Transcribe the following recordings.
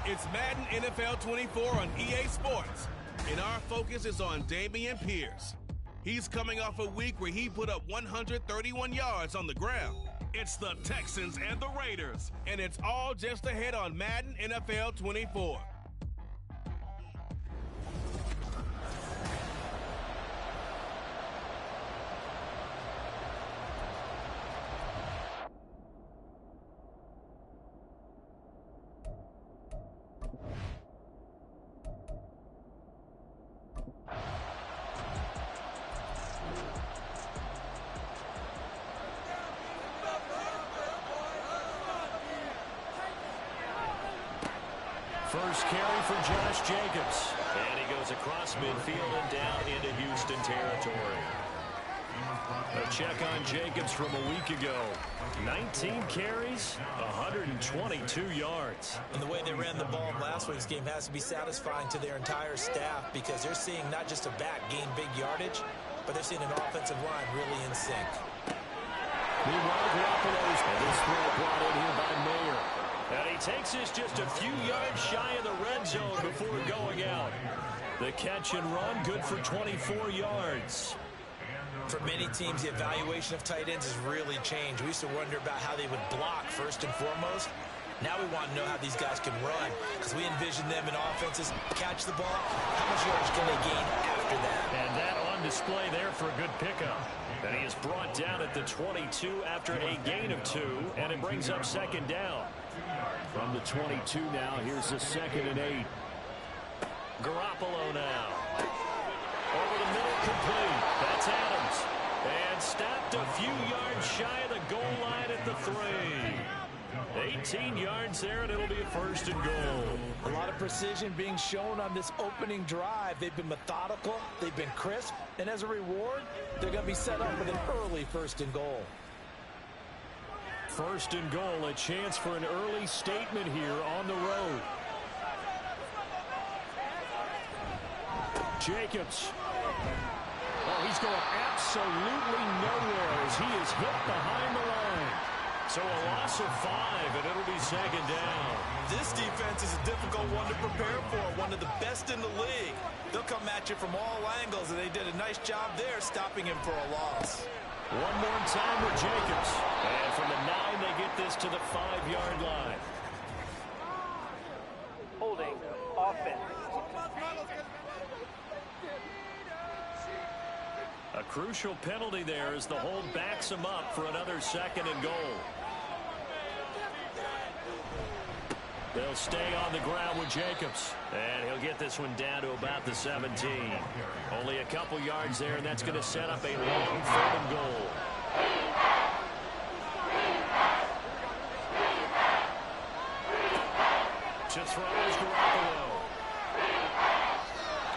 It's Madden NFL 24 on EA Sports, and our focus is on Dameon Pierce. He's coming off a week where he put up 131 yards on the ground. It's the Texans and the Raiders, and it's all just ahead on Madden NFL 24. First carry for Josh Jacobs. And he goes across midfield and down into Houston territory. A check on Jacobs from a week ago. 19 carries, 122 yards. And the way they ran the ball in last week's game has to be satisfying to their entire staff because they're seeing not just a back gain big yardage, but they're seeing an offensive line really in sync. Meanwhile, Garoppolo's this throw brought in here by Mayer. And he takes this just a few yards shy of the red zone before going out. The catch and run, good for 24 yards. For many teams, the evaluation of tight ends has really changed. We used to wonder about how they would block first and foremost. Now we want to know how these guys can run because we envision them in offenses, catch the ball, how much yards can they gain after that? And that on display there for a good pickup. And he is brought down at the 22 after a gain of 2, and it brings up second down. From the 22 now, here's the 2nd and 8. Garoppolo now. Over the middle, complete. That's Adams. And stopped a few yards shy of the goal line at the 3. 18 yards there, and it'll be a first and goal. A lot of precision being shown on this opening drive. They've been methodical, they've been crisp, and as a reward, they're going to be set up with an early first and goal. First and goal, a chance for an early statement here on the road. Jacobs. Oh, he's going absolutely nowhere as he is hit behind the line. So a loss of 5, and it'll be second down. This defense is a difficult one to prepare for, one of the best in the league. They'll come at you from all angles, and they did a nice job there stopping him for a loss. One more time with Jacobs. And from the 9, they get this to the 5-yard line. Holding offense. A crucial penalty there as the hold backs him up for another 2nd and goal. They'll stay on the ground with Jacobs. And he'll get this one down to about the 17. Only a couple yards there, and that's going to set up a long 3rd and goal. To throw is Garoppolo.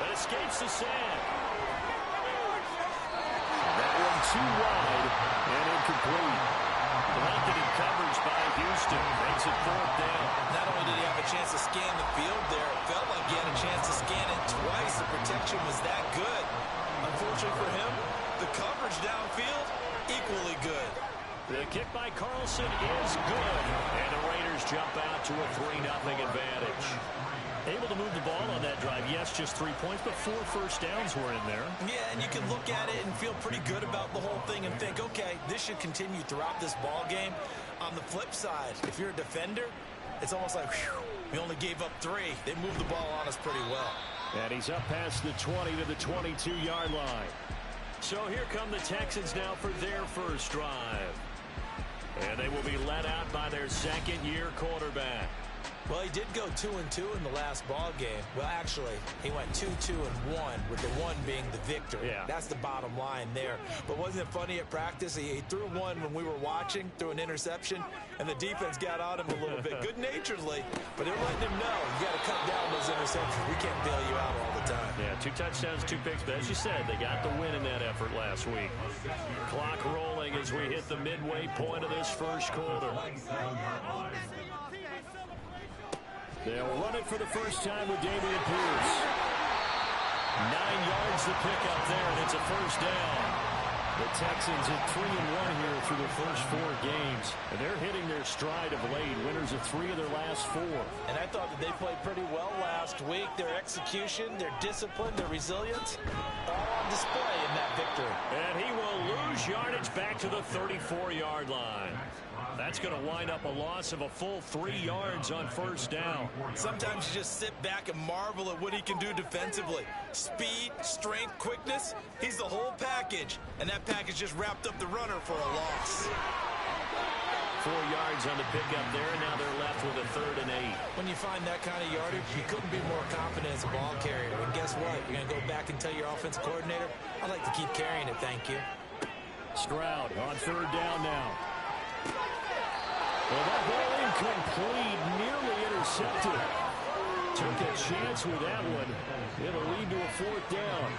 That escapes the sand. That one too wide and incomplete. Blanketed coverage by Houston makes it 4th down. Not only did he have a chance to scan the field there, it felt like he had a chance to scan it twice. The protection was that good. Unfortunately for him, the coverage downfield, equally good. The kick by Carlson is good. And the Raiders jump out to a 3-0 advantage. Able to move the ball on that drive. Yes, just 3 points, but 4 first downs were in there. Yeah, and you can look at it and feel pretty good about the whole thing and think, okay, this should continue throughout this ball game. On the flip side, if you're a defender, it's almost like, whew, we only gave up 3. They moved the ball on us pretty well. And he's up past the 20 to the 22-yard line. So here come the Texans now for their first drive. And they will be led out by their 2nd-year quarterback. Well, he did go 2-2 in the last ball game. Well, actually, he went 2-2-1, with the 1 being the victor. Yeah. That's the bottom line there. But wasn't it funny at practice? He threw one when we were watching, threw an interception, and the defense got on him a little bit, good-naturedly. But they're letting him know, you got to cut down those interceptions. We can't bail you out all the time. Yeah, 2 touchdowns, 2 picks. But as you said, they got the win in that effort last week. Clock rolling as we hit the midway point of this first quarter. They'll run it for the first time with Dameon Pierce. 9 yards to pick up there, and it's a first down. The Texans at 3-1 here through the first 4 games. And they're hitting their stride of late. Winners of 3 of their last 4. And I thought that they played pretty well last week. Their execution, their discipline, their resilience, all on display in that victory. And he will lose yardage back to the 34-yard line. That's going to wind up a loss of a full 3 yards on first down. Sometimes you just sit back and marvel at what he can do defensively. Speed, strength, quickness, he's the whole package. And that package just wrapped up the runner for a loss. 4 yards on the pickup there, and now they're left with a 3rd and 8. When you find that kind of yardage, you couldn't be more confident as a ball carrier. And guess what? You're going to go back and tell your offensive coordinator, I'd like to keep carrying it, thank you. Stroud on 3rd down now. Well, that ball incomplete, nearly intercepted. Took a chance with that one. It'll lead to a 4th down.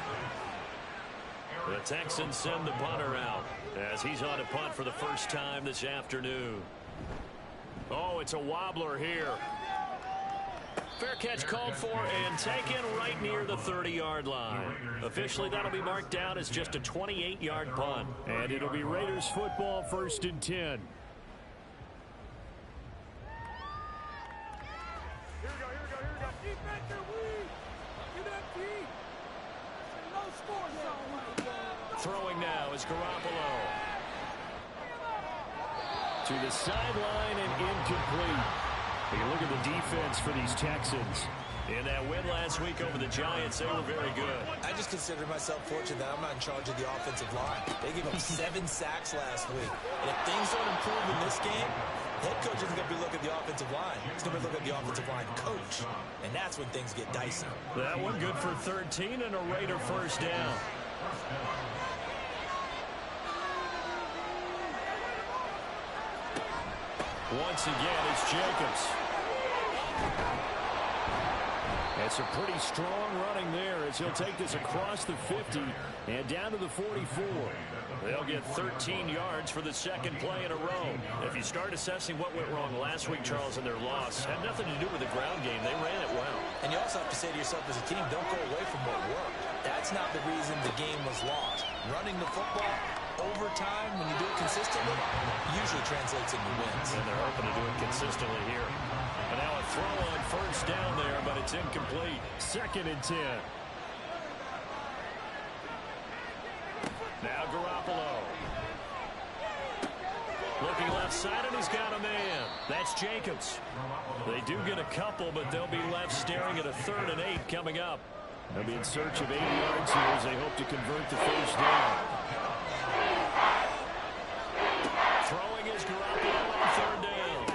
The Texans send the punter out as he's on a punt for the first time this afternoon. Oh, it's a wobbler here. Fair catch called for and taken right near the 30-yard line. Officially, that'll be marked down as just a 28-yard punt. And it'll be Raiders football, 1st and 10. Throwing now is Garoppolo. To the sideline and incomplete. You look at the defense for these Texans. In that win last week over the Giants, they were very good. I just consider myself fortunate that I'm not in charge of the offensive line. They gave up 7 sacks last week. And if things don't improve in this game, head coach isn't going to be looking at the offensive line. He's going to be looking at the offensive line coach. And that's when things get dicey. That one good for 13 and a Raider first down. Once again, it's Jacobs. It's a pretty strong running there as he'll take this across the 50 and down to the 44. They'll get 13 yards for the 2nd play in a row. If you start assessing what went wrong last week, Charles, in their loss, had nothing to do with the ground game. They ran it well. And you also have to say to yourself as a team, don't go away from what worked. That's not the reason the game was lost. Running the football over time, when you do it consistently, usually translates into wins. And they're hoping to do it consistently here. And now a throw on first down there, but it's incomplete. 2nd and 10. Now Garoppolo. Looking left side, and he's got a man. That's Jacobs. They do get a couple, but they'll be left staring at a 3rd and 8 coming up. They'll be in search of 80 yards here as they hope to convert the first down. Throwing is Garoppolo on 3rd down.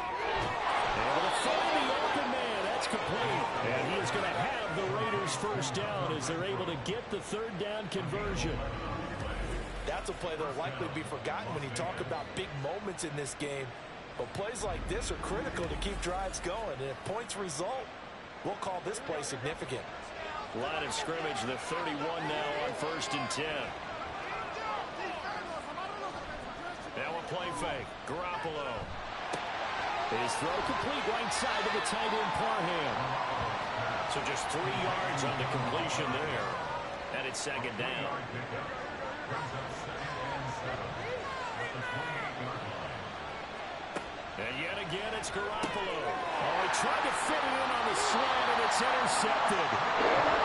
Able to find the open man. That's complete. And he is going to have the Raiders first down as they're able to get the 3rd down conversion. That's a play that'll likely be forgotten when you talk about big moments in this game. But plays like this are critical to keep drives going. And if points result, we'll call this play significant. Line of scrimmage, the 31 now on 1st and 10. Now a play fake. Garoppolo. His throw complete right side to the tight end Parham. So just 3 yards on the completion there. And it's 2nd down. And yet again, it's Garoppolo. Oh, he tried to fit it in on the slant, and it's intercepted.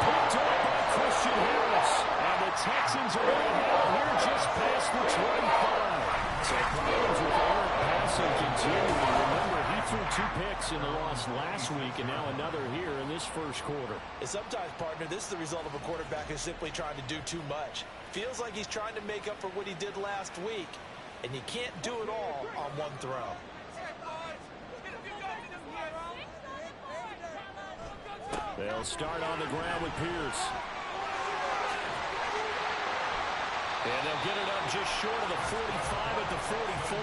Picked up by Christian Harris. And the Texans are going to have here just past the 25. So problems with Eric passing continue. Remember, he threw 2 picks in the loss last week, and now another here in this first quarter. And sometimes, partner, this is the result of a quarterback who's simply trying to do too much. Feels like he's trying to make up for what he did last week, and you can't do it all on one throw. They'll start on the ground with Pierce. And they'll get it up just short of the 45 at the 44.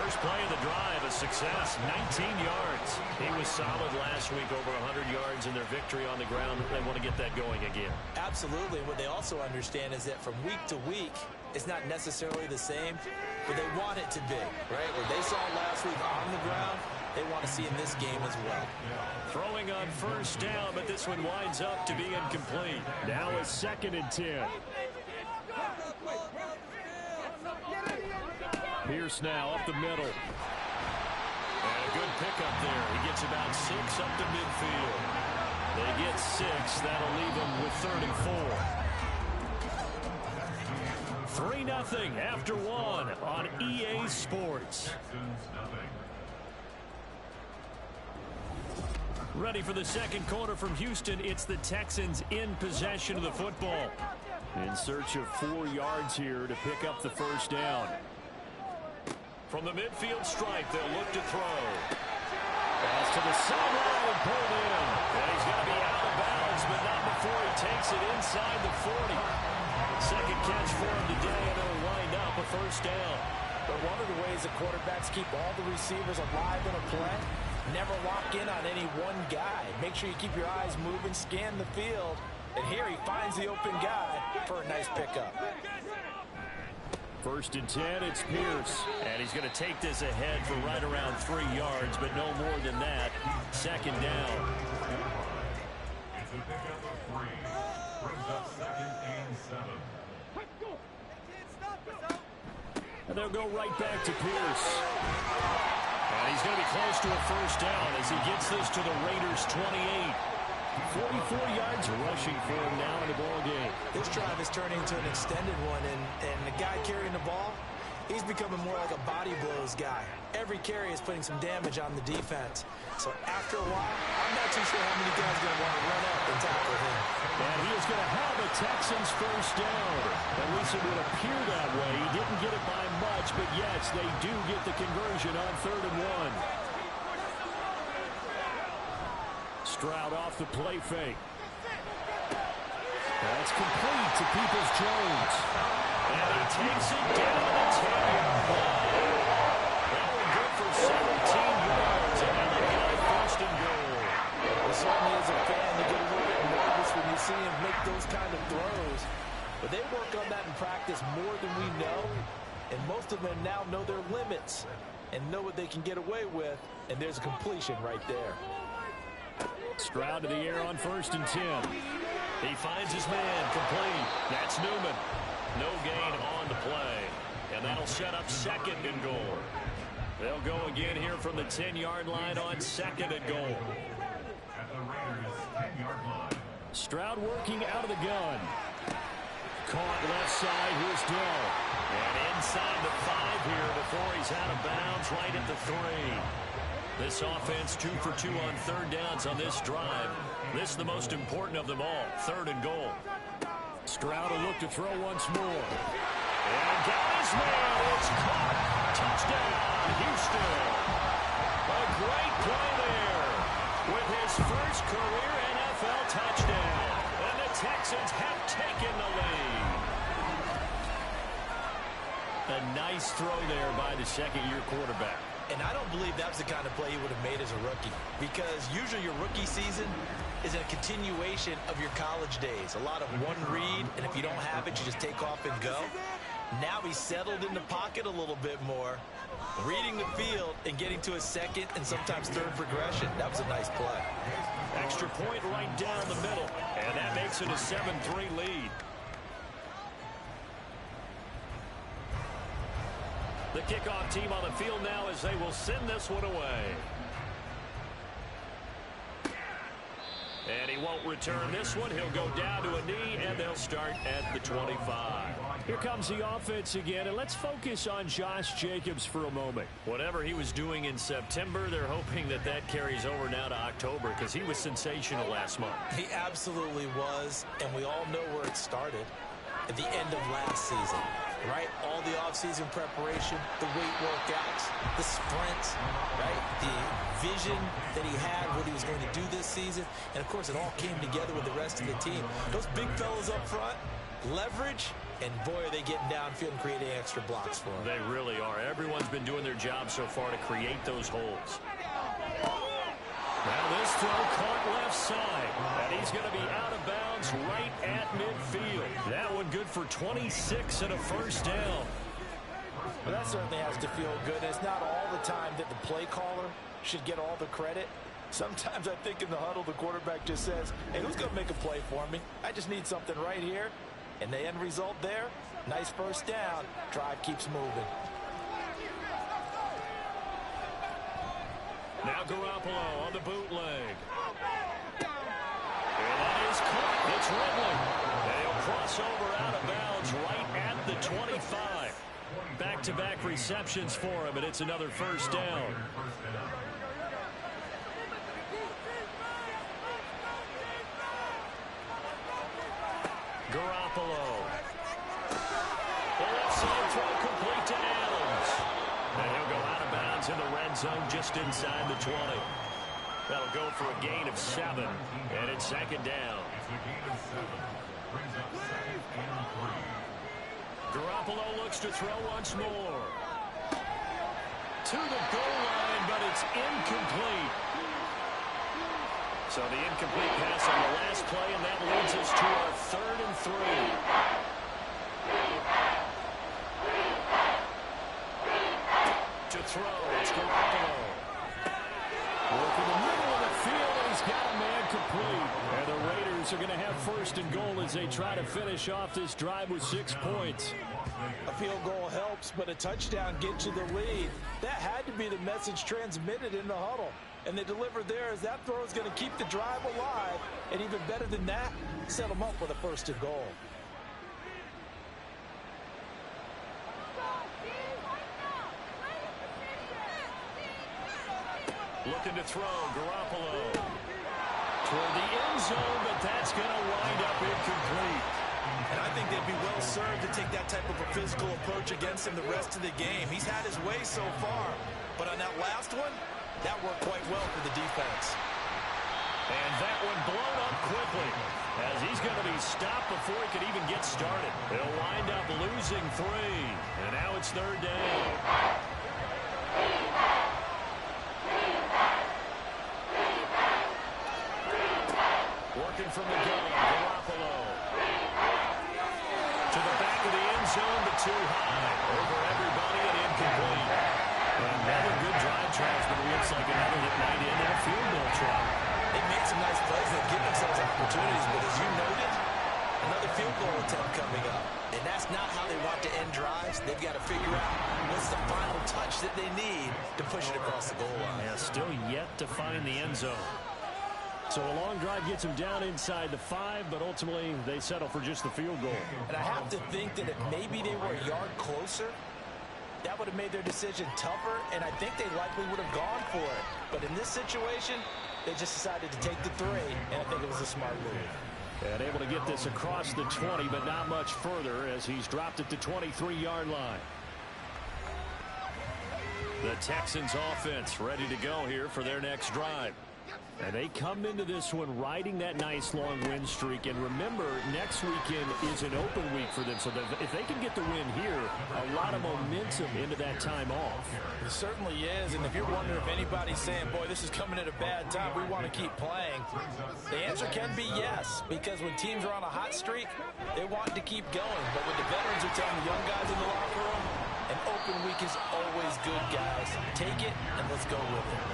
First play of the drive, a success, 19 yards. He was solid last week, over 100 yards in their victory on the ground. They want to get that going again. Absolutely. What they also understand is that from week to week, it's not necessarily the same, but they want it to be, right? What they saw last week on the ground, they want to see in this game as well. Throwing on first down, but this one winds up to be incomplete. Now it's 2nd and 10. Pierce now up the middle. And a good pickup there. He gets about 6 up to midfield. They get 6. That'll leave them with 3rd and 4. 3-0 after 1 on EA Sports. Ready for the second quarter from Houston. It's the Texans in possession of the football. In search of 4 yards here to pick up the first down. From the midfield stripe, they'll look to throw. Pass to the sideline and pulled in. And he's going to be out of bounds, but not before he takes it inside the 40. Second catch for him today, and it'll wind up a first down. But one of the ways the quarterbacks keep all the receivers alive in a play, never lock in on any one guy. Make sure you keep your eyes moving, scan the field. And here he finds the open guy for a nice pickup. 1st and 10, it's Pierce. And he's going to take this ahead for right around 3 yards, but no more than that. Second down. It's a pickup of 3. Brings up 2nd and 7. And they'll go right back to Pierce. And he's going to be close to a first down as he gets this to the Raiders' 28. 44 yards rushing for him now in the ball game. This drive is turning into an extended one, and the guy carrying the ball, he's becoming more like a body blows guy. Every carry is putting some damage on the defense. So after a while, I'm not too sure how many guys are going to want to run up and tackle him. And he is going to have a Texans first down. At least it would appear that way. He didn't get it by much, but yes, they do get the conversion on 3rd and 1. Stroud off the play fake. That's complete to Peoples-Jones. And he takes it down the 10-yard line. That one good for 17 yards. And now they get a 1st and goal. Well, certainly as a fan, you get a little bit nervous when you see him make those kind of throws. But they work on that in practice more than we know. And most of them now know their limits and know what they can get away with. And there's a completion right there. Stroud to the air on 1st and 10. He finds his man complete. That's Newman. No gain on the play. And that'll set up 2nd and goal. They'll go again here from the 10-yard line on 2nd and goal. At the Raiders' 10-yard line. Stroud working out of the gun. Caught left side. Here's Dell. And inside the 5 here before he's out of bounds right at the 3. This offense 2 for 2 on 3rd downs on this drive. This is the most important of them all. 3rd and goal. Stroud will look to throw once more. And got his man. It's caught. Touchdown, Houston. A great play there with his first career NFL touchdown. And the Texans have taken the lead. A nice throw there by the 2nd-year quarterback. And I don't believe that's the kind of play he would have made as a rookie, because usually your rookie season is a continuation of your college days. A lot of one read, and if you don't have it, you just take off and go. Now he's settled in the pocket a little bit more, reading the field and getting to a 2nd and sometimes 3rd progression. That was a nice play. Extra point right down the middle, and that makes it a 7-3 lead. The kickoff team on the field now as they will send this one away. And he won't return this one. He'll go down to a knee, and they'll start at the 25. Here comes the offense again, and let's focus on Josh Jacobs for a moment. Whatever he was doing in September, they're hoping that that carries over now to October, because he was sensational last month. He absolutely was, and we all know where it started. At the end of last season, right? All the offseason preparation, the weight workouts, the sprints, right? The vision that he had, what he was going to do this season. And, of course, it all came together with the rest of the team. Those big fellas up front, leverage, and, boy, are they getting downfield and creating extra blocks for him. They really are. Everyone's been doing their job so far to create those holes. Now this throw caught left side, and he's going to be out of bounds right at midfield. That one good for 26 and a first down. Well, that certainly has to feel good. It's not all the time that the play caller should get all the credit. Sometimes I think in the huddle the quarterback just says, hey, who's going to make a play for me? I just need something right here. And the end result there, nice first down. Drive keeps moving. Now Garoppolo on the bootleg. And that is caught. It's Ridley. And he'll cross over out of bounds right at the 25. Back-to-back receptions for him, and it's another first down. Garoppolo. The left side throw complete to Adams. And he'll go out of bounds in the red zone just inside the 20. That'll go for a gain of 7, and it's second down. Garoppolo looks to throw once more. To the goal line, but it's incomplete. So the incomplete pass on the last play, and that leads us to our 3rd and 3. To throw, it's Garoppolo. Working the middle of the field, and he's got a man complete. And the Raiders are going to have 1st and goal as they try to finish off this drive with 6 points. A field goal helps, but a touchdown gets you the lead. That had to be the message transmitted in the huddle. And they delivered there as that throw is going to keep the drive alive. And even better than that, set them up with a 1st and goal. Looking to throw, Garoppolo. Toward the end zone, but that's going to wind up incomplete. And I think they'd be well served to take that type of a physical approach against him the rest of the game. He's had his way so far. But on that last one, that worked quite well for the defense. And that one blown up quickly as he's going to be stopped before he could even get started. They'll wind up losing 3. And now it's 3rd down. Working from the gun, Garoppolo. To the back of the end zone, but too high. Over everybody and incomplete. Another good drive tries, but it looks like another that might end in a field goal try. They made some nice plays that give themselves opportunities, but as you noted, another field goal attempt coming up. And that's not how they want to end drives. They've got to figure out what's the final touch that they need to push it across the goal line. Yeah, still yet to find the end zone. So a long drive gets them down inside the 5, but ultimately they settle for just the field goal. And I have to think that if maybe they were a yard closer, that would have made their decision tougher, and I think they likely would have gone for it. But in this situation, they just decided to take the 3, and I think it was a smart move. And able to get this across the 20, but not much further as he's dropped it to 23-yard line. The Texans offense ready to go here for their next drive. And they come into this one riding that nice long win streak. And remember, next weekend is an open week for them. So that if they can get the win here, a lot of momentum into that time off. It certainly is. And if you're wondering if anybody's saying, boy, this is coming at a bad time, we want to keep playing, the answer can be yes. Because when teams are on a hot streak, they want to keep going. But when the veterans are telling the young guys in the locker room, an open week is always good, guys. Take it and let's go with it.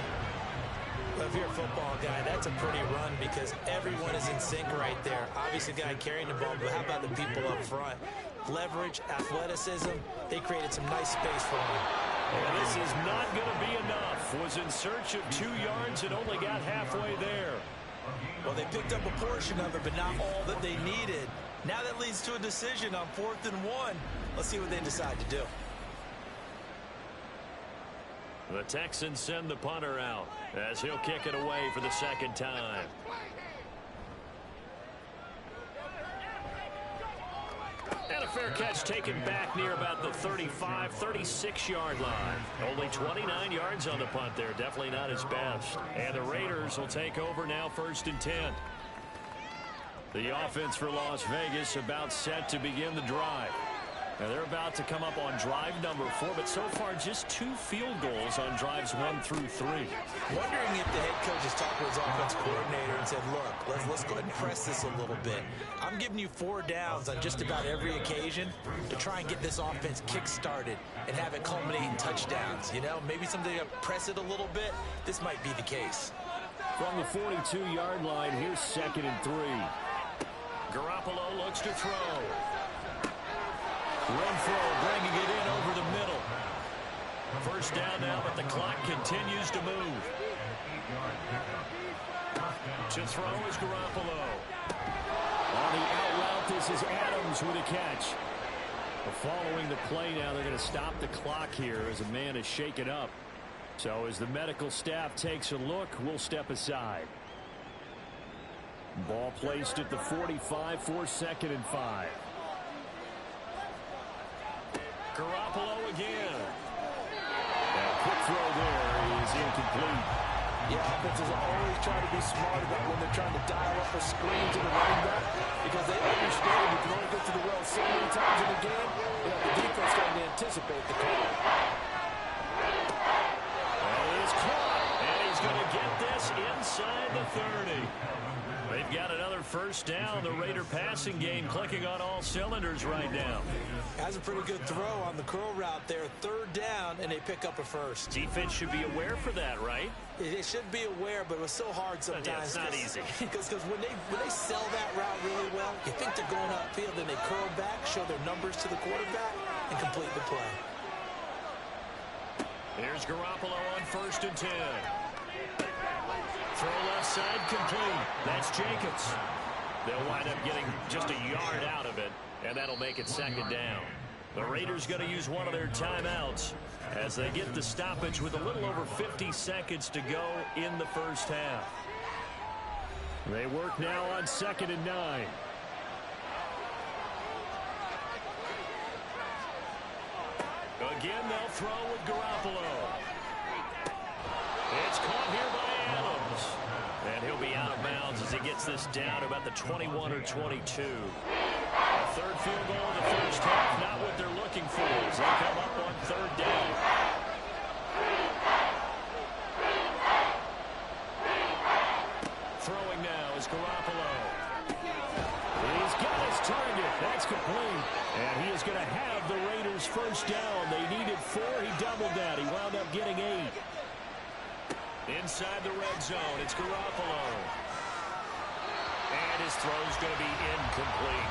Well, if you're a football guy, that's a pretty run because everyone is in sync right there. Obviously, the guy carrying the ball, but how about the people up front? Leverage, athleticism, they created some nice space for him. And this is not going to be enough. Was in search of 2 yards and only got halfway there. Well, they picked up a portion of it, but not all that they needed. Now that leads to a decision on 4th and 1. Let's see what they decide to do. The Texans send the punter out as he'll kick it away for the 2nd time. And a fair catch taken back near about the 35, 36-yard line. Only 29 yards on the punt there. Definitely not his best. And the Raiders will take over now 1st and 10. The offense for Las Vegas about set to begin the drive. Now they're about to come up on drive number 4, but so far just 2 field goals on drives 1 through 3. Wondering if the head coach has talked to his offense coordinator and said, look, let's go ahead and press this a little bit. I'm giving you 4 downs on just about every occasion to try and get this offense kick-started and have it culminate in touchdowns. You know, maybe someday to press it a little bit. This might be the case. From the 42-yard line, here's 2nd and 3. Garoppolo looks to throw. Renfro bringing it in over the middle. First down now, but the clock continues to move. To throw is Garoppolo. On the out route, this is Adams with a catch. Following the play now, they're going to stop the clock here as a man is shaken up. So as the medical staff takes a look, we'll step aside. Ball placed at the 45 for 2nd and 5. Garoppolo again. That quick throw there is incomplete. Yeah, offenses always try to be smart about when they're trying to dial up a screen to the running back because they understand you can only get to the well so many times in a game. The defense trying to anticipate the call. That is caught, and he's going to get this inside the 30. They've got another first down. The Raider passing game clicking on all cylinders right now. Has a pretty good throw on the curl route there. 3rd down, and they pick up a first. Defense should be aware for that, right? They should be aware, but it was so hard sometimes. Yeah, it's not easy. Because when they sell that route really well, you think they're going upfield, then they curl back, show their numbers to the quarterback, and complete the play. Here's Garoppolo on 1st and 10. Throw left side complete. That's Jacobs. They'll wind up getting just a yard out of it, and that'll make it 2nd down. The Raiders going to use one of their timeouts as they get the stoppage with a little over 50 seconds to go in the first half. They work now on 2nd and 9. Again, they'll throw with Garoppolo. It's caught here by Adams. And he'll be out of bounds as he gets this down about the 21 or 22. A 3rd field goal in the first half, not what they're looking for as they come up on 3rd down. Throwing now is Garoppolo. He's got his target. That's complete. And he is going to have the Raiders' first down. They needed 4. He doubled that. He wound up getting 8. Inside the red zone, it's Garoppolo. And his throw's going to be incomplete.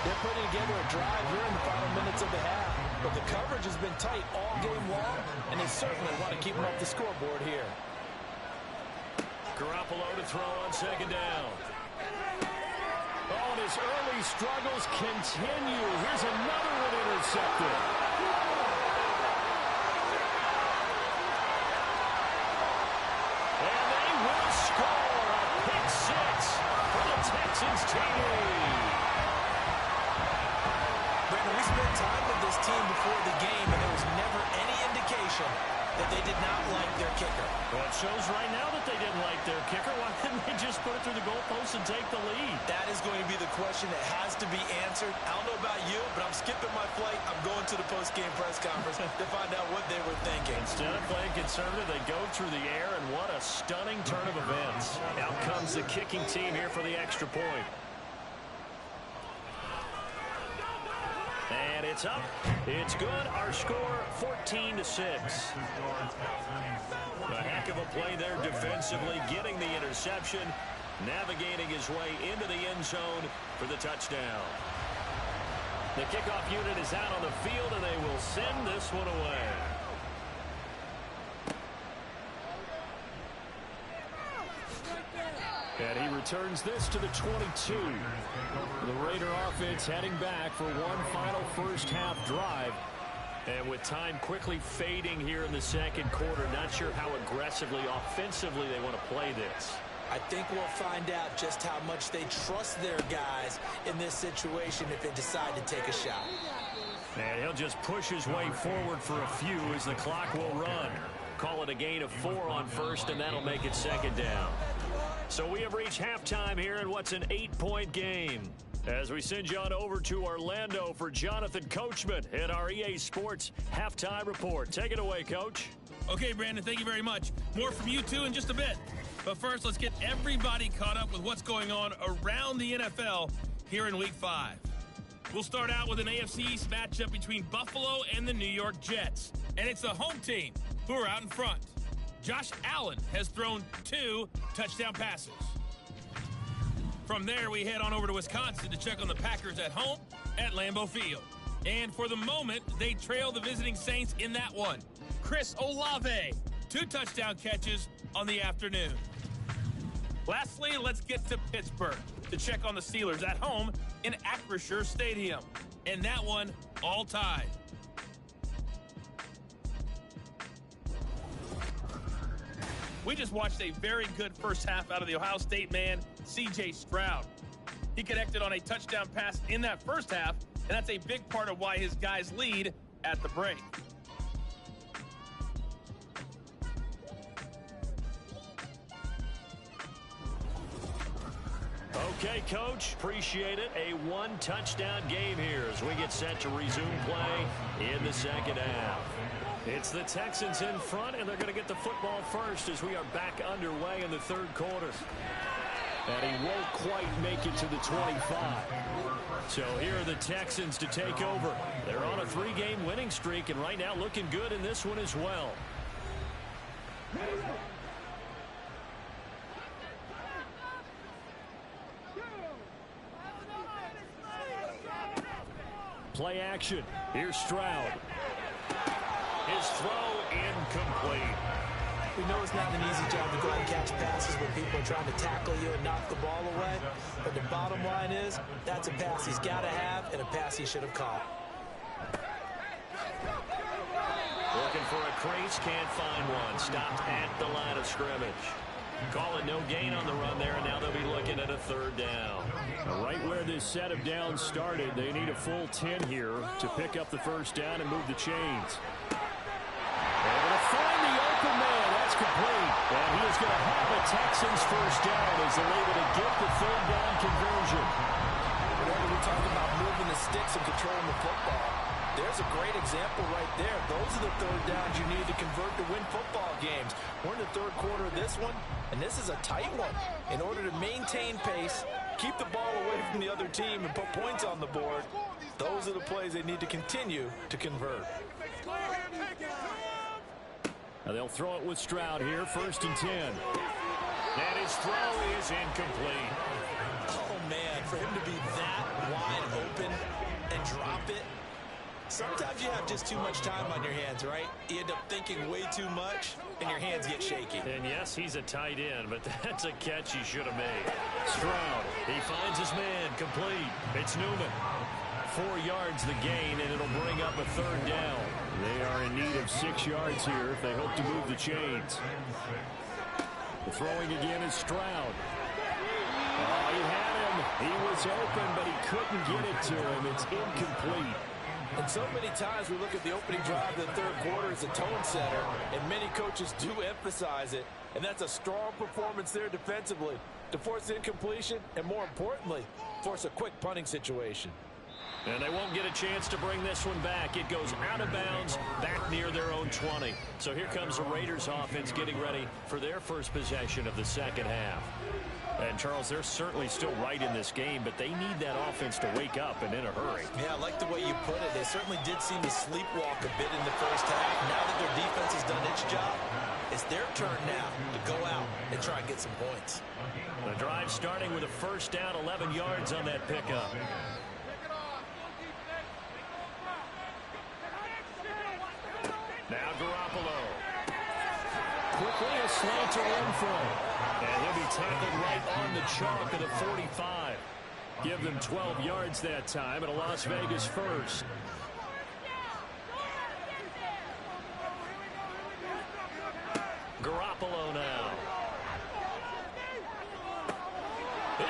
They're putting together a drive here in the final minutes of the half. But the coverage has been tight all game long, and they certainly want to keep them off the scoreboard here. Garoppolo to throw on 2nd down. Oh, and his early struggles continue. Here's another one intercepted. And they will score a pick 6 for the Texans team. Brandon, we spent time with this team before the game, and there was never any indication that they did not like their kicker. Well, it shows right now that they didn't like their kicker. Why didn't they just put it through the goalpost and take the lead? That is going to be the question that has to be answered. I don't know about you, but I'm skipping my flight. I'm going to the post-game press conference to find out what they were thinking. Instead of playing conservative, they go through the air, and what a stunning turn of events. Out comes the kicking team here for the extra point. And it's up. It's good. Our score, 14-6. A heck of a play there defensively, getting the interception, navigating his way into the end zone for the touchdown. The kickoff unit is out on the field, and they will send this one away. And he returns this to the 22. The Raider offense heading back for one final first half drive. And with time quickly fading here in the 2nd quarter, not sure how aggressively, offensively they want to play this. I think we'll find out just how much they trust their guys in this situation if they decide to take a shot. And he'll just push his way forward for a few as the clock will run. Call it a gain of 4 on 1st, and that'll make it 2nd down. So we have reached halftime here in what's an 8-point game. As we send you on over to Orlando for Jonathan Coachman at our EA Sports Halftime Report. Take it away, Coach. Okay, Brandon, thank you very much. More from you two in just a bit. But first, let's get everybody caught up with what's going on around the NFL here in Week 5. We'll start out with an AFC East matchup between Buffalo and the New York Jets. And it's the home team who are out in front. Josh Allen has thrown 2 touchdown passes. From there, we head on over to Wisconsin to check on the Packers at home at Lambeau Field. And for the moment, they trail the visiting Saints in that one. Chris Olave, 2 touchdown catches on the afternoon. Lastly, let's get to Pittsburgh to check on the Steelers at home in Acrisure Stadium. And that one, all tied. We just watched a very good first half out of the Ohio State man, C.J. Stroud. He connected on a touchdown pass in that first half, and that's a big part of why his guys lead at the break. Okay, Coach, appreciate it. A one-touchdown game here as we get set to resume play in the second half. It's the Texans in front, and they're going to get the football first as we are back underway in the third quarter. And he won't quite make it to the 25. So here are the Texans to take over. They're on a 3-game winning streak, and right now looking good in this one as well. Play action. Here's Stroud. His throw incomplete. We know it's not an easy job to go out and catch passes when people are trying to tackle you and knock the ball away. But the bottom line is, that's a pass he's got to have and a pass he should have caught. Looking for a crease, can't find one. Stopped at the line of scrimmage. Call it no gain on the run there, and now they'll be looking at a third down. Right where this set of downs started, they need a full 10 here to pick up the first down and move the chains. Able to find the open man. That's complete. And he is going to have a Texans first down as they're able to get the third down conversion. Whenever we talk about moving the sticks and controlling the football, there's a great example right there. Those are the third downs you need to convert to win football games. We're in the third quarter of this one, and this is a tight one. In order to maintain pace, keep the ball away from the other team, and put points on the board, those are the plays they need to continue to convert. Now they'll throw it with Stroud here, 1st and 10. And his throw is incomplete. Oh, man, for him to be that wide open and drop it. Sometimes you have just too much time on your hands, right? You end up thinking way too much, and your hands get shaky. And yes, he's a tight end, but that's a catch he should have made. Stroud, he finds his man, complete. It's Newman. 4 yards the gain, and it'll bring up a third down. They are in need of 6 yards here if they hope to move the chains. The throwing again is Stroud. Oh, he had him. He was open, but he couldn't get it to him. It's incomplete. And so many times we look at the opening drive of the third quarter as a tone setter, and many coaches do emphasize it. And that's a strong performance there defensively to force incompletion and, more importantly, force a quick punting situation. And they won't get a chance to bring this one back. It goes out of bounds back near their own 20. So here comes the Raiders offense getting ready for their first possession of the second half. And, Charles, they're certainly still right in this game, but they need that offense to wake up and in a hurry. Yeah, I like the way you put it. They certainly did seem to sleepwalk a bit in the first half. Now that their defense has done its job, it's their turn now to go out and try and get some points. The drive starting with a first down, 11 yards on that pickup. Now Garoppolo. Quickly a slant to run from. And he'll be tackled right on the chalk of the 45. Give them 12 yards that time at a Las Vegas first. Garoppolo now.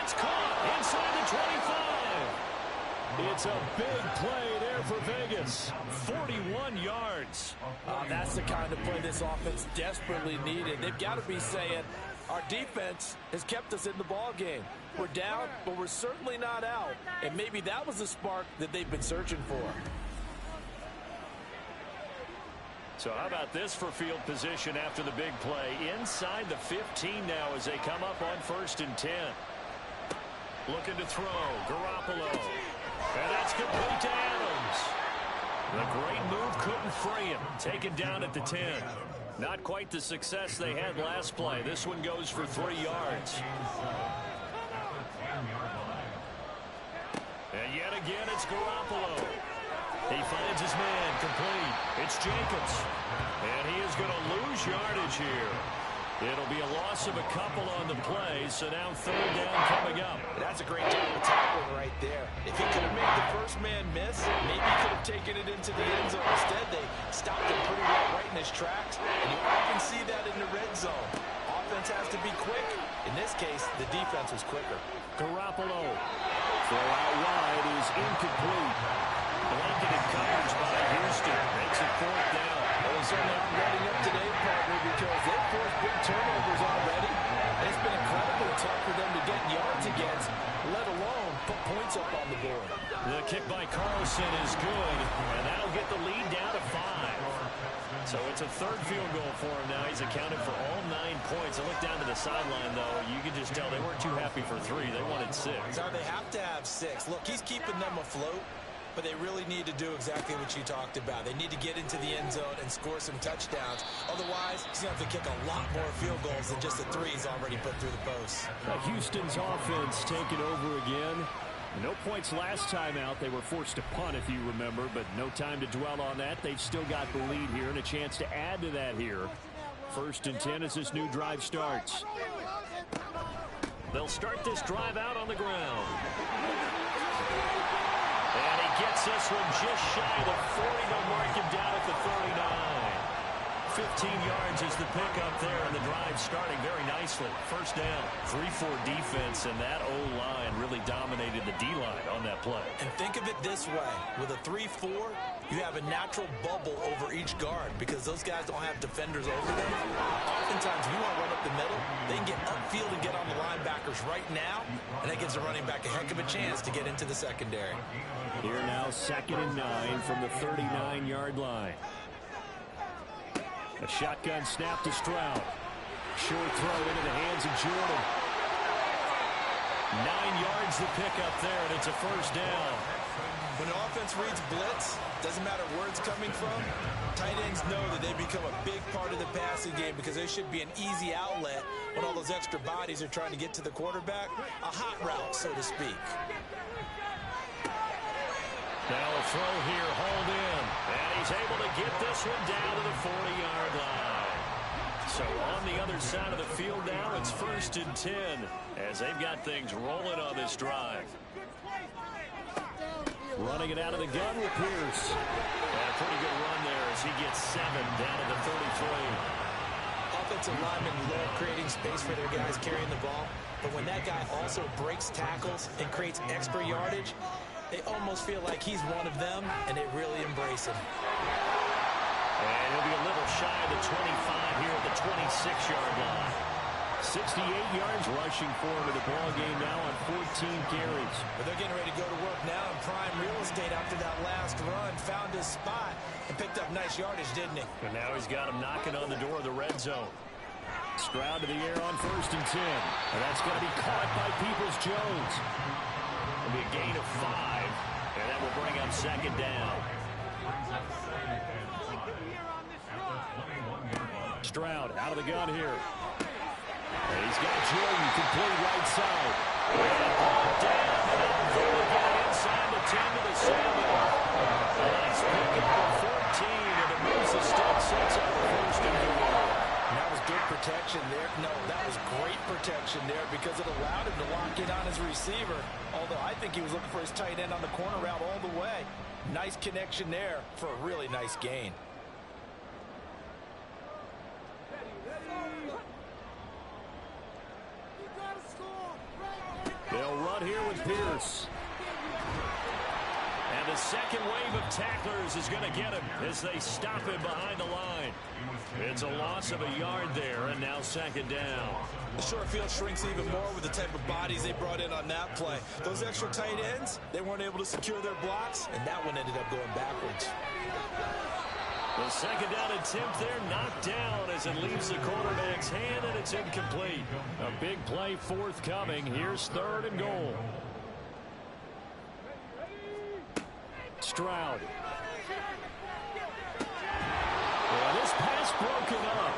It's caught inside the 25. It's a big play there for Vegas. 41 yards. That's the kind of play this offense desperately needed. They've got to be saying, our defense has kept us in the ball game. We're down, but we're certainly not out. And maybe that was the spark that they've been searching for. So how about this for field position after the big play? Inside the 15 now as they come up on 1st and 10. Looking to throw. Garoppolo. And that's complete to Adams. The great move couldn't free him. Taken down at the 10. Not quite the success they had last play. This one goes for 3 yards. And yet again, it's Garoppolo. He finds his man complete. It's Jacobs. And he is going to lose yardage here. It'll be a loss of a couple on the play, so now third down coming up. That's a great job of tackling right there. If he could have made the first man miss, maybe he could have taken it into the end zone. Instead, they stopped him pretty well right in his tracks, and you often see that in the red zone. Offense has to be quick. In this case, the defense was quicker. Garoppolo. Throw out wide is incomplete. Blanketed coverage by Houston. Makes it fourth down. Well, they certainly aren't ready up today, partner, because they've forced big turnovers already. And it's been incredibly tough for them to get yards against, let alone put points up on the board. The kick by Carlson is good, and that'll get the lead down to 5. So it's a third field goal for him now. He's accounted for all 9 points. I look down to the sideline, though. You can just tell they weren't too happy for 3. They wanted 6. Now they have to have 6. Look, he's keeping them afloat, but they really need to do exactly what you talked about. They need to get into the end zone and score some touchdowns. Otherwise, he's going to have to kick a lot more field goals than just the 3 he's already put through the post. Houston's offense taking over again. No points last time out. They were forced to punt, if you remember, but no time to dwell on that. They've still got the lead here and a chance to add to that here. 1st and 10 as this new drive starts. They'll start this drive out on the ground. And he gets this one just shy of the 40. They'll mark him down at the 39. 15 yards is the pickup there, and the drive starting very nicely. First down. 3-4 defense, and that O-line really dominated the D-line on that play. And think of it this way. With a 3-4, you have a natural bubble over each guard because those guys don't have defenders over them. Oftentimes, if you want to run up the middle, they can get upfield and get on the linebackers right now, and that gives the running back a heck of a chance to get into the secondary. Here now, 2nd and 9 from the 39-yard line. A shotgun snap to Stroud. Short throw into the hands of Jordan. 9 yards the pickup there, and it's a first down. When an offense reads blitz, doesn't matter where it's coming from, tight ends know that they become a big part of the passing game because there should be an easy outlet when all those extra bodies are trying to get to the quarterback. A hot route, so to speak. Now a throw here, hauled in. And he's able to get this one down to the 40-yard line. So on the other side of the field now, it's 1st and 10 as they've got things rolling on this drive. Running it out of the gun with Pierce. And a pretty good run there as he gets 7 down to the 33. Offensive linemen love creating space for their guys carrying the ball. But when that guy also breaks tackles and creates extra yardage, they almost feel like he's one of them, and they really embrace him. And he'll be a little shy of the 25 here at the 26-yard line. 68 yards rushing for him in the ball game now on 14 carries. But they're getting ready to go to work now in prime real estate after that last run. Found his spot and picked up nice yardage, didn't he? And now he's got him knocking on the door of the red zone. Stroud to the air on 1st and 10. And that's going to be caught by Peoples-Jones. It'll be a gain of 5, and that will bring up 2nd down. Stroud out of the gun here. And he's got Jordan complete right side. And down, and they'll get it inside the 10 to the 7. Nice pick up at 14, and it moves the stick, sets up the 1st and goal. That was good protection there. No, that was great protection there because it allowed him to lock in on his receiver. Although I think he was looking for his tight end on the corner route all the way. Nice connection there for a really nice gain. They'll run here with Pierce. And the second wave of tacklers is going to get him as they stop him behind the line. It's a loss of a yard there, and now 2nd down. The short field shrinks even more with the type of bodies they brought in on that play. Those extra tight ends, they weren't able to secure their blocks, and that one ended up going backwards. The 2nd down attempt there knocked down as it leaves the quarterback's hand, and it's incomplete. A big play forthcoming. Here's 3rd and goal. Stroud. Well, this pass broken up.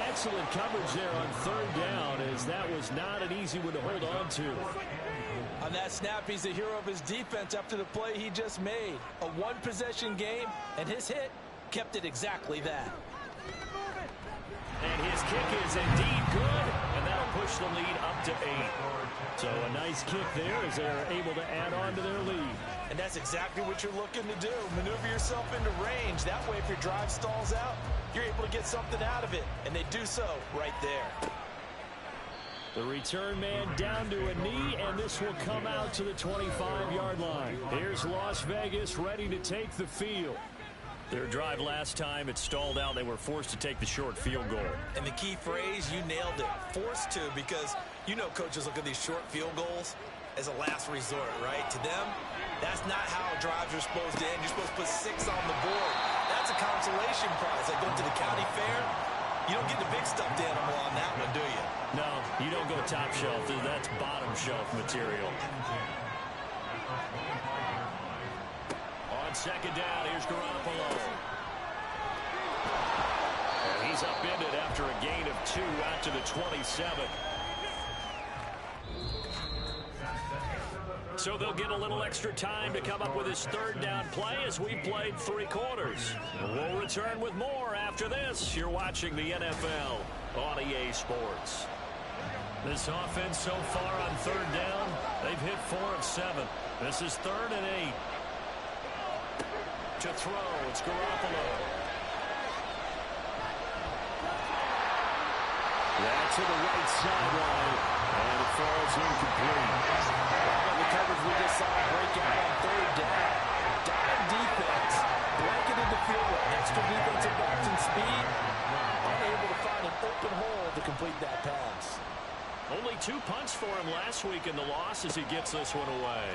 Excellent coverage there on 3rd down, as that was not an easy one to hold on to. On that snap, he's the hero of his defense after the play he just made. A one-possession game, and his hit kept it exactly that. And his kick is indeed good, and that'll push the lead up to 8. So a nice kick there as they're able to add on to their lead. And that's exactly what you're looking to do. Maneuver yourself into range. That way, if your drive stalls out, you're able to get something out of it. And they do so right there. The return man down to a knee, and this will come out to the 25-yard line. Here's Las Vegas ready to take the field. Their drive last time, it stalled out. They were forced to take the short field goal. And the key phrase, you nailed it. Forced to, because you know coaches look at these short field goals as a last resort, right? To them, that's not how drives are supposed to end. You're supposed to put 6 on the board. That's a consolation prize. Like going to the county fair, you don't get the big stuffed animal on that one, do you? No, you don't go top shelf. That's bottom shelf material. On second down, here's Garoppolo. And he's upended after a gain of 2 out to the 27. So they'll get a little extra time to come up with his third down play as we played 3 quarters. And we'll return with more after this. You're watching the NFL on EA Sports. This offense so far on third down, they've hit 4 of 7. This is 3rd and 8. To throw, it's Garoppolo. That's to the right sideline, and it falls incomplete. The coverage we just saw break out on third down. Dime defense, blanketed the field with extra defensive backs and speed, unable to find an open hole to complete that pass. Only 2 punts for him last week in the loss as he gets this one away.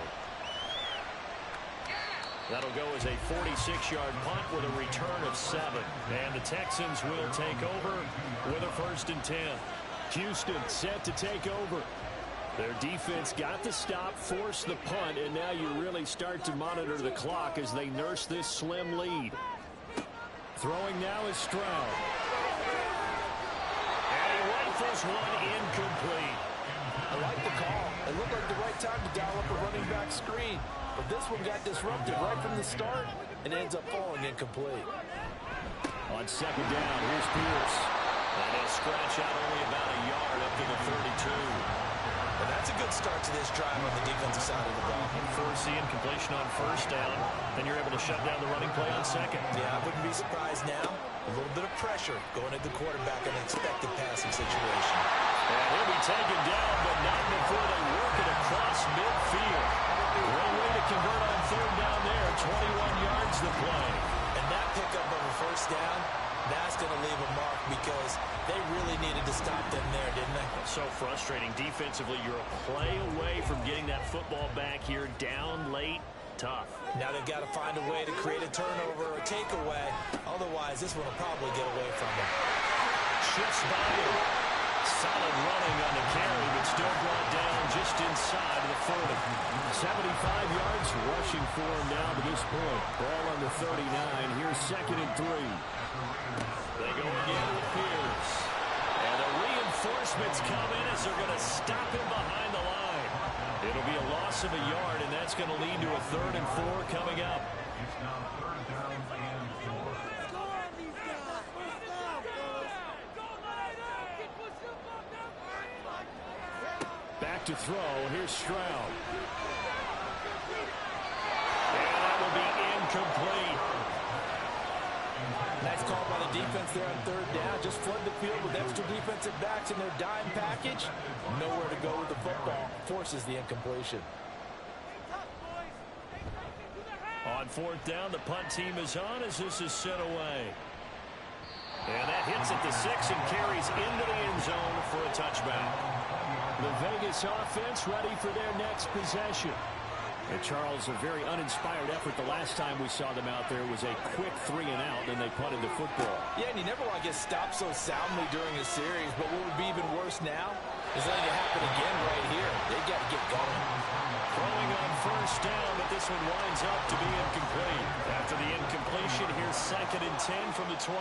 That'll go as a 46-yard punt with a return of 7. And the Texans will take over with a 1st and 10. Houston set to take over. Their defense got the stop, forced the punt, and now you really start to monitor the clock as they nurse this slim lead. Throwing now is Stroud. And he rifles one incomplete. I like the call. It looked like the right time to dial up a running back screen. But this one got disrupted right from the start and ends up falling incomplete. On second down, here's Pierce. And he'll scratch out only about a yard up to the 32. And that's a good start to this drive on the defensive side of the ball. Forcing completion on 1st down. Then you're able to shut down the running play on 2nd. Yeah, I wouldn't be surprised now. A little bit of pressure going at the quarterback in an expected passing situation. And he'll be taken down, but not before they work it across midfield. One way to convert on 3rd down there. 21 yards to play. And that pickup of a 1st down, that's going to leave a mark because they really needed to stop them there, didn't they? So frustrating. Defensively, you're a play away from getting that football back here. Down late, tough. Now they've got to find a way to create a turnover or a takeaway. Otherwise, this one will probably get away from them. Shifts by him. Solid running on the carry, but still brought down just inside of the 40. 75 yards rushing for him now to this point. Ball on the 39. Here's 2nd and 3. They go again with Pierce. And the reinforcements come in as they're going to stop him behind the line. It'll be a loss of a yard, and that's going to lead to a 3rd and 4 coming up. Back to throw. Here's Stroud. And that will be incomplete. Nice call by the defense there on 3rd down. Just flood the field with extra defensive backs in their dime package. Nowhere to go with the football. Forces the incompletion. On 4th down, the punt team is on as this is sent away. And that hits at the 6 and carries into the end zone for a touchback. The Vegas offense ready for their next possession. And Charles, a very uninspired effort the last time we saw them out there was a quick 3 and out, and they punted the football. Yeah, and you never want to get stopped so soundly during a series, but what would be even worse now is letting it happen again right here. They got to get going. Throwing on 1st down, but this one winds up to be incomplete. After the incompletion, here's 2nd and 10 from the 20.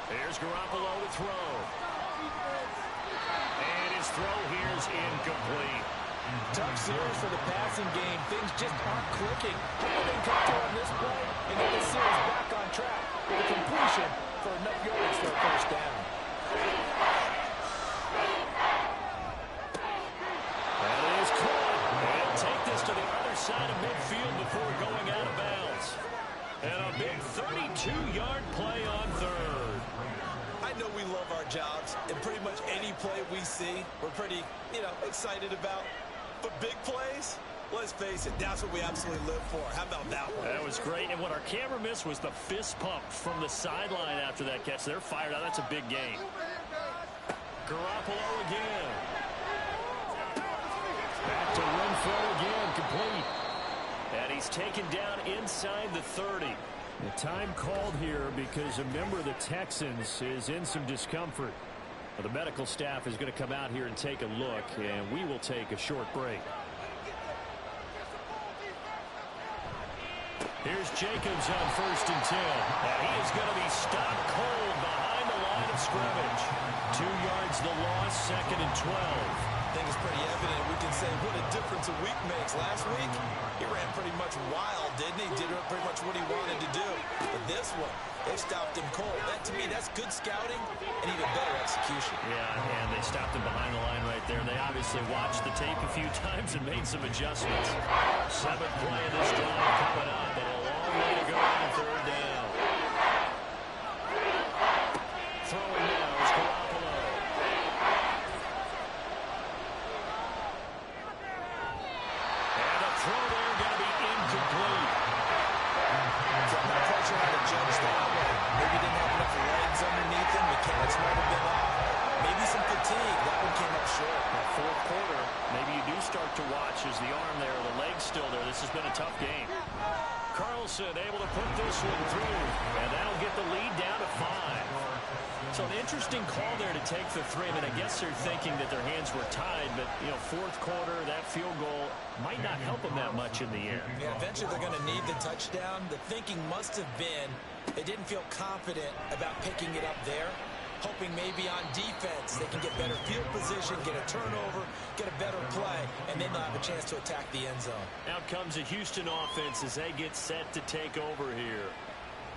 Here's Garoppolo to throw. And his throw here is incomplete. Tough series for the passing game. Things just aren't clicking. Everything come through on this play and get the series back on track with a completion for enough yards for a first down. And it is caught. And take this to the other side of midfield before going out of bounds. And a big 32-yard play on third. I know we love our jobs, and pretty much any play we see, we're pretty, excited about. But big plays, let's face it, that's what we absolutely live for. How about that one? That was great. And what our camera missed was the fist pump from the sideline after that catch. They're fired out. That's a big game. Garoppolo again. Back to Renfro again, complete. And he's taken down inside the 30. The time called here because a member of the Texans is in some discomfort. The medical staff is going to come out here and take a look, and we will take a short break. Here's Jacobs on 1st and 10. And he is going to be stopped cold behind the line of scrimmage. 2 yards the loss, 2nd and 12. I think it's pretty evident. We can say what a difference a week makes. Last week, he ran pretty much wild, didn't he? Did pretty much what he wanted to do. But this one, they stopped him cold. That, to me, that's good scouting and even better execution. Yeah, and they stopped him behind the line right there. They obviously watched the tape a few times and made some adjustments. 7th play of this drive coming up, and a long way to go on 3rd down. Throwing now is Garoppolo. And a throw there going to be incomplete. So I'm not quite sure how to judge that one. Maybe he didn't have enough legs underneath him. Mechanics might have been off. Maybe some fatigue. That one came up short. That 4th quarter, maybe you do start to watch as the arm there, the leg's still there. This has been a tough game. Carlson able to put this one through, and that'll get the lead down to 5. So an interesting call there to take the 3. I mean, I guess they're thinking that their hands were tied, but, 4th quarter, that field goal might not help them that much in the end. Yeah, eventually they're going to need the touchdown. The thinking must have been they didn't feel confident about picking it up there, hoping maybe on defense they can get better field position, get a turnover, get a better play, and then they'll have a chance to attack the end zone. Out comes the Houston offense as they get set to take over here.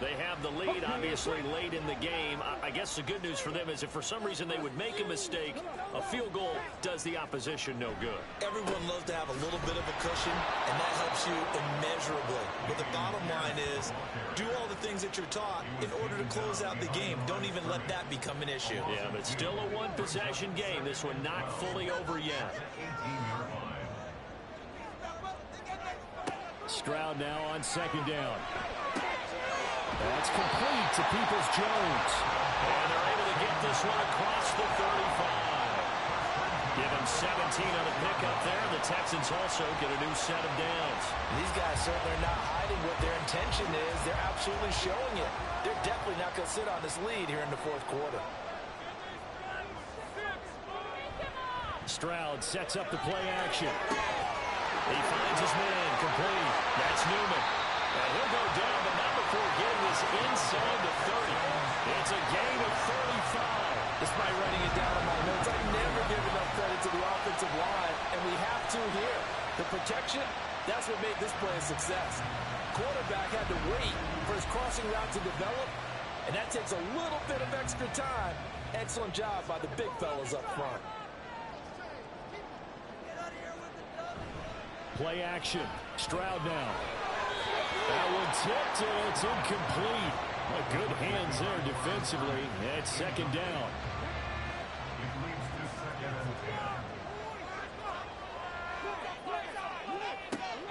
They have the lead, obviously, late in the game. I guess the good news for them is if for some reason they would make a mistake, a field goal does the opposition no good. Everyone loves to have a little bit of a cushion, and that helps you immeasurably. But the bottom line is, do all the things that you're taught in order to close out the game. Don't even let that become an issue. Yeah, but still a one-possession game. This one not fully over yet. Stroud now on 2nd down. That's complete to Peoples-Jones. And they're able to get this one across the 35. Give him 17 on the pickup there. The Texans also get a new set of downs. These guys certainly are not hiding what their intention is. They're absolutely showing it. They're definitely not going to sit on this lead here in the 4th quarter. Stroud sets up the play action. He finds his man, complete. That's Newman. And he'll go down, but not before getting this inside the 30. It's a gain of 35. Despite writing it down in my notes, I never give enough credit to the offensive line, and we have to here. The protection, that's what made this play a success. Quarterback had to wait for his crossing route to develop, and that takes a little bit of extra time. Excellent job by the big fellas up front. Play action. Stroud now. That one tipped, and it's incomplete. Good hands there defensively. It's 2nd down.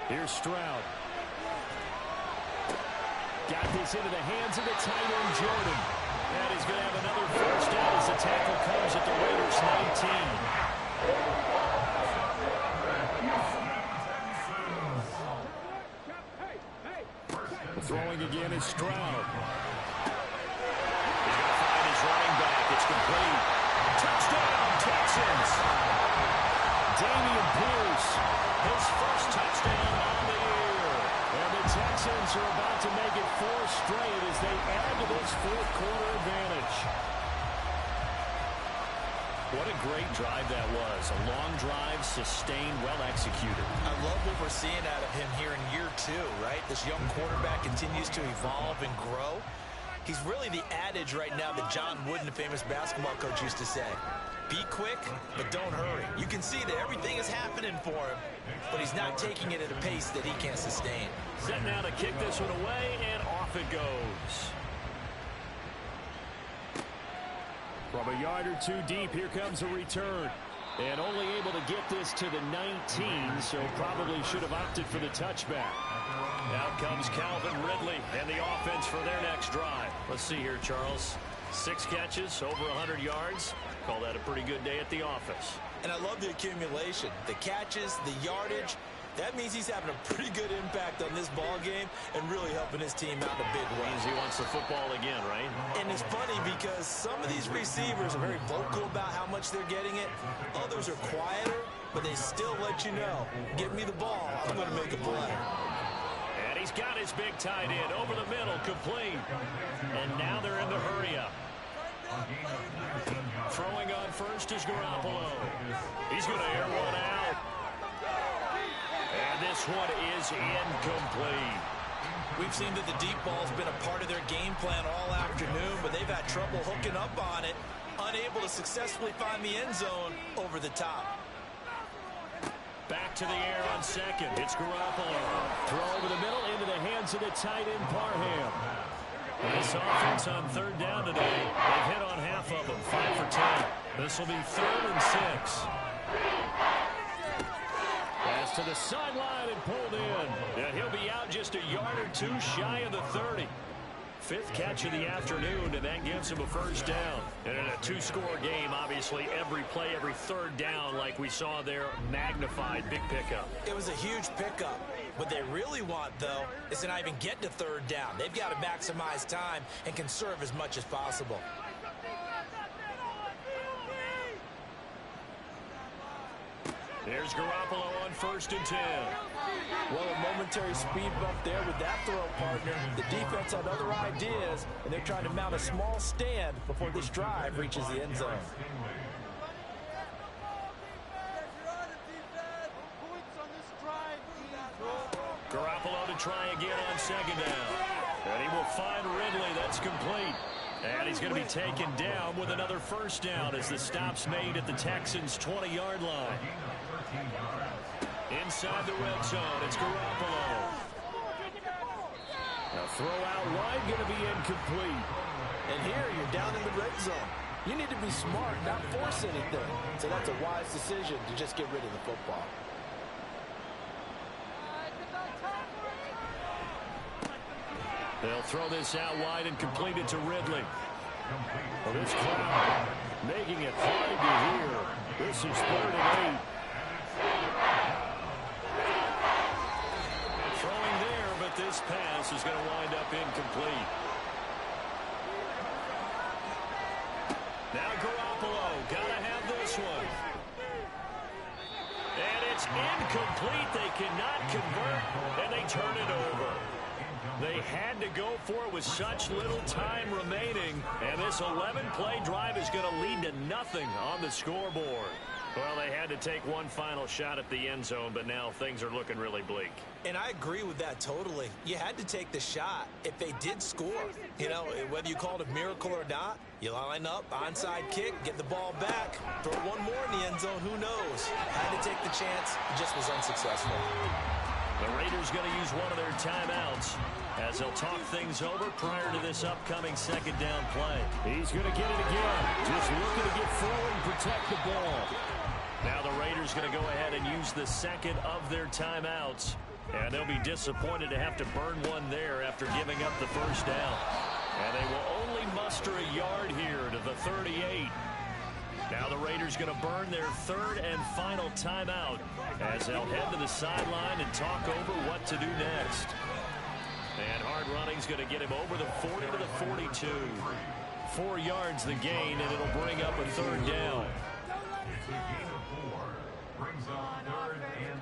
Here's Stroud. Got this into the hands of the tight end, Jordan. And he's going to have another first down as the tackle comes at the Raiders' 19. Throwing again is Stroud. He's going to find his running back. It's complete. Touchdown, Texans. Dameon Pierce, his first touchdown on the year. And the Texans are about to make it 4 straight as they add to this 4th quarter advantage. What a great drive that was. A long drive, sustained, well executed. I love what we're seeing out of him here in year 2, right? This young quarterback continues to evolve and grow. He's really the adage right now that John Wooden, the famous basketball coach, used to say. Be quick, but don't hurry. You can see that everything is happening for him, but he's not taking it at a pace that he can't sustain. Set now to kick this one away, and off it goes. From a yard or two deep, here comes a return. And only able to get this to the 19, so probably should have opted for the touchback. Out comes Calvin Ridley and the offense for their next drive. Let's see here, Charles. 6 catches, over 100 yards. Call that a pretty good day at the office. And I love the accumulation. The catches, the yardage. That means he's having a pretty good impact on this ball game and really helping his team out in a big way. Means he wants the football again, right? And it's funny because some of these receivers are very vocal about how much they're getting it. Others are quieter, but they still let you know, give me the ball, I'm going to make a play. And he's got his big tight end over the middle, complete. And now they're in the hurry-up. Throwing on first is Garoppolo. He's going to air one out. And this one is incomplete. We've seen that the deep ball's been a part of their game plan all afternoon, but they've had trouble hooking up on it, unable to successfully find the end zone over the top. Back to the air on second. It's Garoppolo. Throw over the middle into the hands of the tight end, Parham. This offense on third down today, they've hit on half of them, 5 for 10. This will be 3rd and 6. Pass to the sideline and pulled in. And he'll be out just a yard or two shy of the 30. 5th catch of the afternoon, and that gives him a first down. And in a 2-score game, obviously, every play, every third down, like we saw there, magnified, big pickup. It was a huge pickup. What they really want, though, is to not even get to third down. They've got to maximize time and conserve as much as possible. There's Garoppolo on 1st and 10. Well, a momentary speed bump there with that throw partner. The defense had other ideas, and they're trying to mount a small stand before this drive reaches the end zone. Garoppolo to try again on 2nd down. And he will find Ridley. That's complete. And he's going to be taken down with another first down as the stop's made at the Texans' 20-yard line. Inside the red zone, it's Garoppolo. A throw out wide, going to be incomplete. And here, you're down in the red zone. You need to be smart, not force anything. So that's a wise decision to just get rid of the football. They'll throw this out wide and complete it to Ridley. Well, this crowd making it hard to hear. This is 3rd and 8. Throwing there, but this pass is going to wind up incomplete. Now Garoppolo, gotta have this one. And it's incomplete. They cannot convert, and they turn it over. They had to go for it with such little time remaining, and this 11-play drive is going to lead to nothing on the scoreboard. Well, they had to take one final shot at the end zone, but now things are looking really bleak. And I agree with that totally. You had to take the shot if they did score. You know, whether you call it a miracle or not, you line up, onside kick, get the ball back, throw one more in the end zone, who knows? Had to take the chance, it just was unsuccessful. The Raiders going to use one of their timeouts as they'll talk things over prior to this upcoming 2nd down play. He's going to get it again. Just looking to get forward and protect the ball. Now the Raiders going to go ahead and use the 2nd of their timeouts. And they'll be disappointed to have to burn one there after giving up the first down. And they will only muster a yard here to the 38. Now the Raiders going to burn their 3rd and final timeout as they'll head to the sideline and talk over what to do next. And hard running's going to get him over the 40 to the 42. 4 yards the gain, and it'll bring up a 3rd down. Brings up 3rd and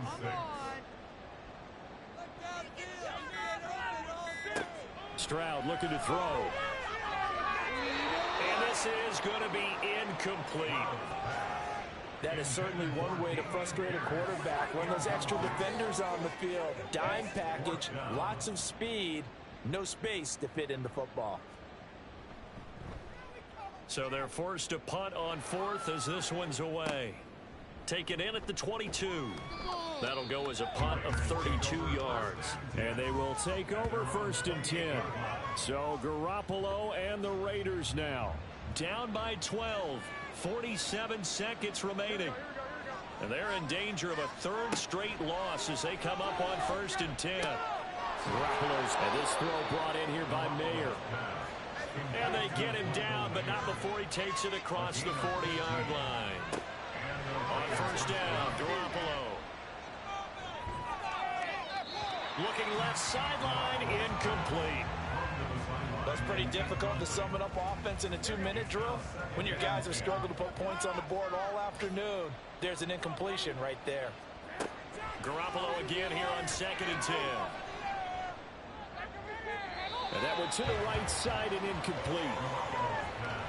6. Stroud looking to throw. And this is going to be incomplete. That is certainly one way to frustrate a quarterback. When those extra defenders on the field, dime package, lots of speed, no space to fit in the football. So they're forced to punt on 4th as this one's away. Take it in at the 22. That'll go as a punt of 32 yards. And they will take over 1st and 10. So Garoppolo and the Raiders now down by 12. 47 seconds remaining. And they're in danger of a 3rd straight loss as they come up on 1st and 10. Garoppolo's, and this throw brought in here by Mayer. And they get him down, but not before he takes it across the 40-yard line. On 1st down, Garoppolo. Looking left sideline, incomplete. That's pretty difficult to sum it up offense in a 2-minute drill. When your guys have struggled to put points on the board all afternoon, there's an incompletion right there. Garoppolo again here on 2nd and 10. And that went to the right side and incomplete.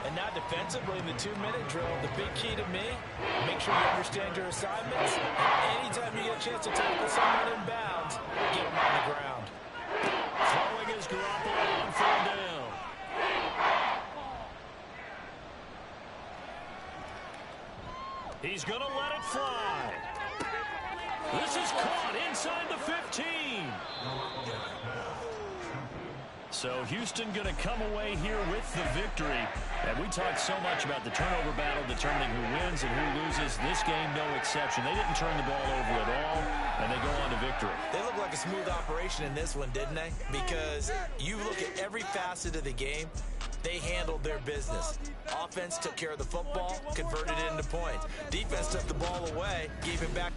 And now defensively in the 2-minute drill, the big key to me, make sure you understand your assignments. And anytime you get a chance to tackle someone in bounds, get them on the ground. Throwing is Garoppolo on 4th down. He's going to let it fly. This is caught inside the 15. So Houston going to come away here with the victory. And we talked so much about the turnover battle determining who wins and who loses. This game, no exception. They didn't turn the ball over at all, and they go on to victory. They look like a smooth operation in this one, didn't they? Because you look at every facet of the game, they handled their business. Offense took care of the football, converted it into points. Defense took the ball away, gave it back.